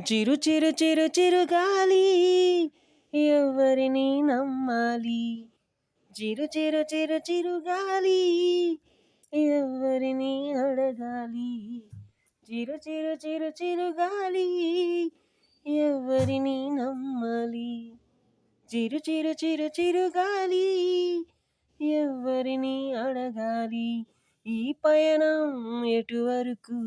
చిరు చిరు చిరు చిరు గాలి ఎవరిని నమ్మాలి. చిరు చిరు చిరు చిరు గాలి ఎవరిని అడగాలి. చిరు చిరు చిరు చిరు గాలి ఎవరిని నమ్మాలి. చిరు చిరు చిరు చిరు గాలి ఎవరిని అడగాలి. ఈ పయనం ఎటువరకు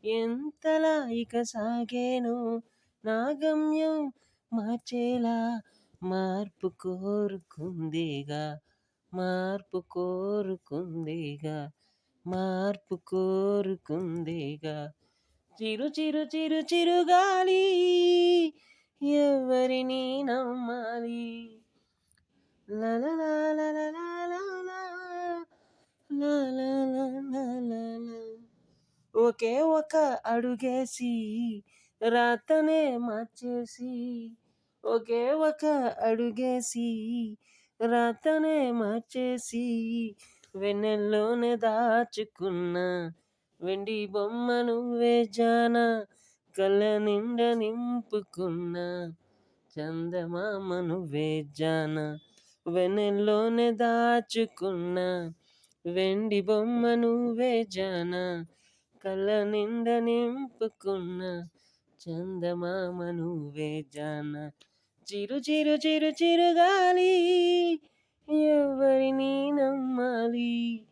ఎంతలా ఇక సాగేనో నా గమ్యం మార్చేలా మార్పు కోరుకుందేగా, మార్పు కోరుకుందేగా, మార్పు కోరుకుందేగా. చిరు చిరు చిరు చిరు గాలి ఎవరిని నమ్మాలి. లలలా లలలా లలలా లలలా లలలా. ఒకే ఒక అడుగేసి రాతనే మార్చేసి, ఒకే ఒక అడుగేసి రాతనే మార్చేసి వెన్నెల్లోనే దాచుకున్న వెండి బొమ్మ నువ్వే జానా. కళ్ళ నిండా నింపుకున్న చందమామ నువ్వే జానా. వెన్నెల్లోనే దాచుకున్న వెండి బొమ్మ నువ్వే జానా. కళ్ళ నిండా నింపుకున్న చందమామ నువ్వే జానా. చిరు చిరు చిరు చిరు గాలి ఎవరిని నమ్మాలి.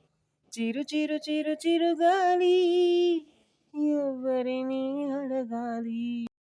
చిరు చిరు చిరు చిరు గాలి ఎవరిని అడగాలి.